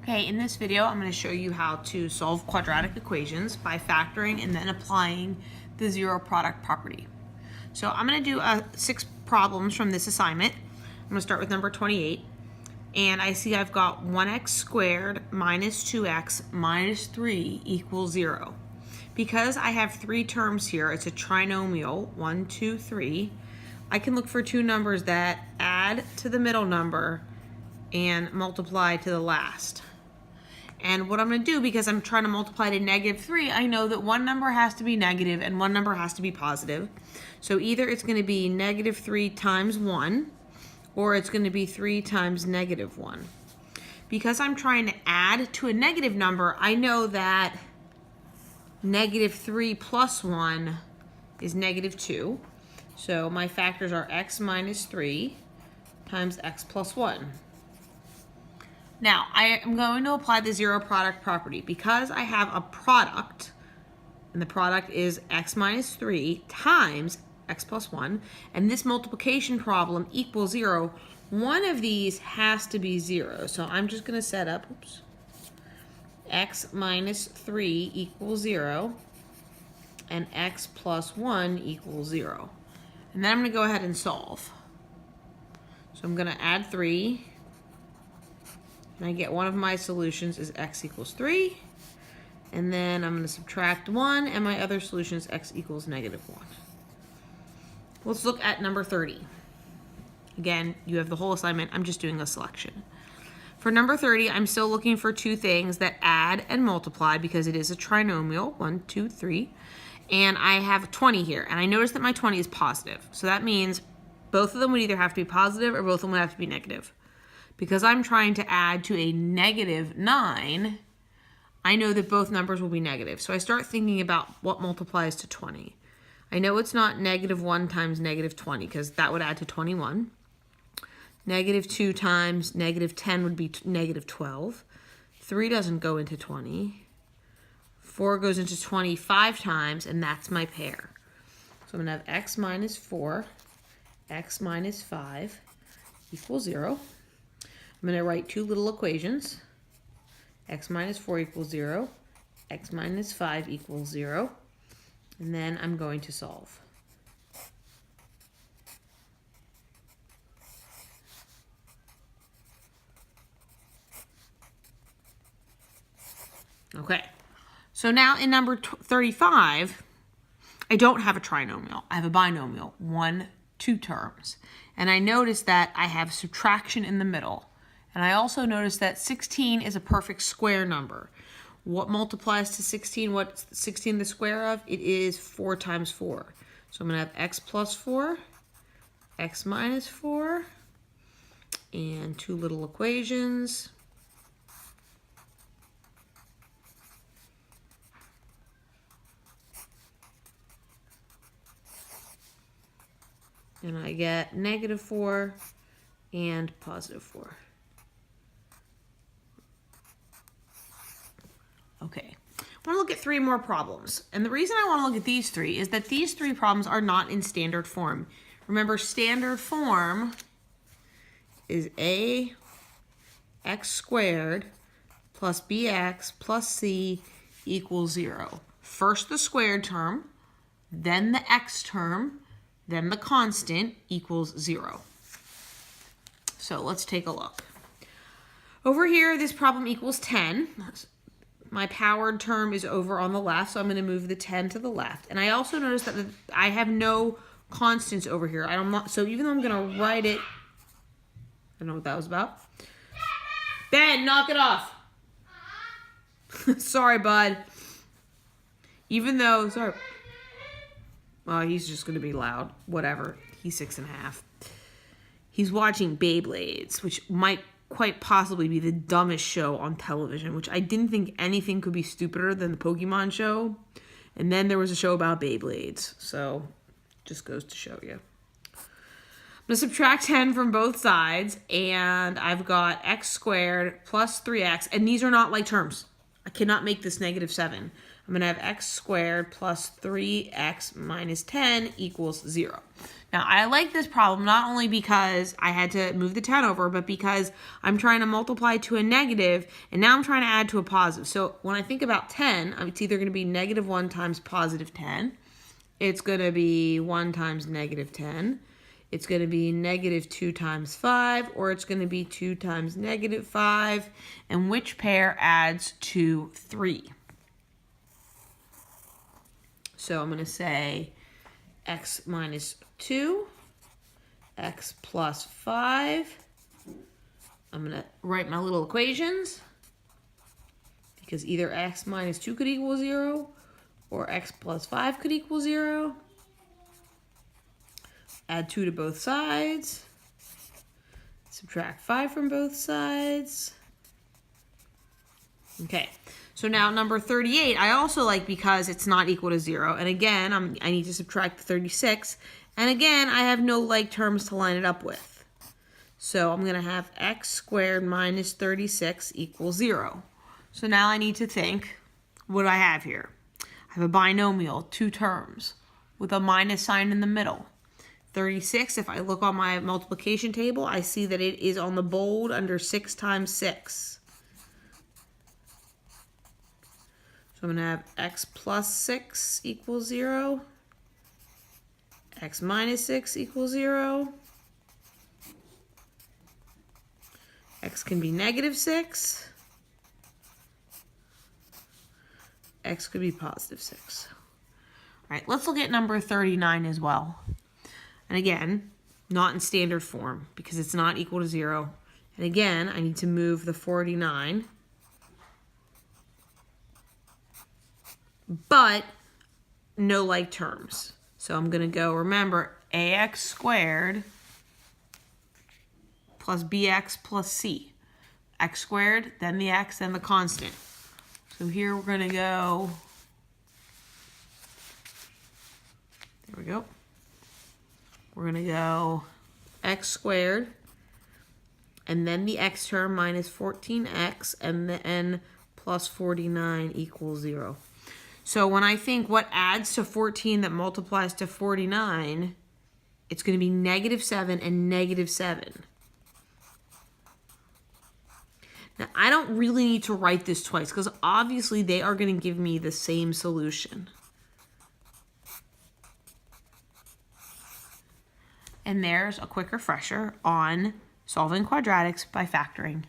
Okay, in this video, I'm going to show you how to solve quadratic equations by factoring and then applying the zero product property. So I'm going to do 6 problems from this assignment. I'm going to start with number 28. And I see I've got 1x squared minus 2x minus 3 equals 0. Because I have 3 terms here, it's a trinomial, 1, 2, 3. I can look for 2 numbers that add to the middle number and multiply to the last. And what I'm going to do, because I'm trying to multiply to -3, I know that one number has to be negative and one number has to be positive. So either it's going to be -3 times 1, or it's going to be 3 times -1. Because I'm trying to add to a negative number, I know that -3 plus 1 is -2. So my factors are x minus 3 times x plus 1. Now, I am going to apply the zero product property. Because I have a product, and the product is x minus 3 times x plus 1, and this multiplication problem equals 0, one of these has to be 0. So I'm just going to set up, x minus 3 equals 0, and x plus 1 equals 0. And then I'm going to go ahead and solve. So I'm going to add 3. And I get one of my solutions is x equals 3. And then I'm going to subtract 1, and my other solution is x equals -1. Let's look at number 30. Again, you have the whole assignment. I'm just doing a selection. For number 30, I'm still looking for 2 things that add and multiply because it is a trinomial, 1, 2, 3. And I have 20 here, and I notice that my 20 is positive. So that means both of them would either have to be positive or both of them would have to be negative. Because I'm trying to add to a -9, I know that both numbers will be negative. So I start thinking about what multiplies to 20. I know it's not -1 times -20 because that would add to 21. -2 times -10 would be -12. 3 doesn't go into 20. 4 goes into 25 times, and that's my pair. So I'm going to have x minus 4, x minus 5 equals 0. I'm going to write 2 little equations. X minus 4 equals 0. X minus 5 equals 0. And then I'm going to solve. Okay. So now in number 35, I don't have a trinomial. I have a binomial, 1, 2 terms. And I notice that I have subtraction in the middle. And I also notice that 16 is a perfect square number. What multiplies to 16? What's 16 the square of? It is 4 times 4. So I'm going to have x plus 4, x minus 4, and 2 little equations. And I get -4 and +4. Okay, I want to look at 3 more problems. And the reason I want to look at these 3 is that these 3 problems are not in standard form. Remember, standard form is ax squared plus bx plus c equals 0. First the squared term, then the x term, then the constant equals 0. So let's take a look. Over here, this problem equals 10. My powered term is over on the left, so I'm going to move the 10 to the left. And I also notice that I have no constants over here. So even though I'm going to write it, I don't know what that was about. Ben, knock it off. Sorry, bud. Sorry. Oh, he's just going to be loud. Whatever. He's 6.5. He's watching Beyblades, which might quite possibly be the dumbest show on television, which I didn't think anything could be stupider than the Pokemon show. And then there was a show about Beyblades. So, just goes to show you. I'm going to subtract 10 from both sides, and I've got x squared plus 3x, and these are not like terms. I cannot make this -7. I'm going to have x squared plus 3x minus 10 equals 0. Now, I like this problem not only because I had to move the 10 over, but because I'm trying to multiply to a negative, and now I'm trying to add to a positive. So when I think about 10, it's either going to be negative 1 times positive 10. It's going to be 1 times negative 10. It's going to be negative 2 times 5, or it's going to be 2 times negative 5. And which pair adds to 3? So I'm going to say x minus 2, x plus 5. I'm going to write my little equations because either x minus 2 could equal 0 or x plus 5 could equal 0. Add 2 to both sides. Subtract 5 from both sides. Okay, so now number 38, I also like because it's not equal to 0. And again, I need to subtract the 36. And again, I have no like terms to line it up with. So I'm going to have x squared minus 36 equals 0. So now I need to think, what do I have here? I have a binomial, 2 terms, with a minus sign in the middle. 36, if I look on my multiplication table, I see that it is on the bold under 6 times 6. So I'm going to have x plus 6 equals 0. X minus 6 equals 0. X can be negative 6. X could be positive 6. All right, let's look at number 39 as well. And again, not in standard form because it's not equal to 0. And again, I need to move the 49. But no like terms. So I'm going to go, remember, ax squared plus bx plus c. X squared, then the x, then the constant. So here we're going to go, there we go. We're going to go x squared, and then the x term minus 14x, and then plus 49 equals 0. So when I think what adds to 14 that multiplies to 49, it's going to be negative 7 and negative 7. Now, I don't really need to write this twice because obviously they are going to give me the same solution. And there's a quick refresher on solving quadratics by factoring.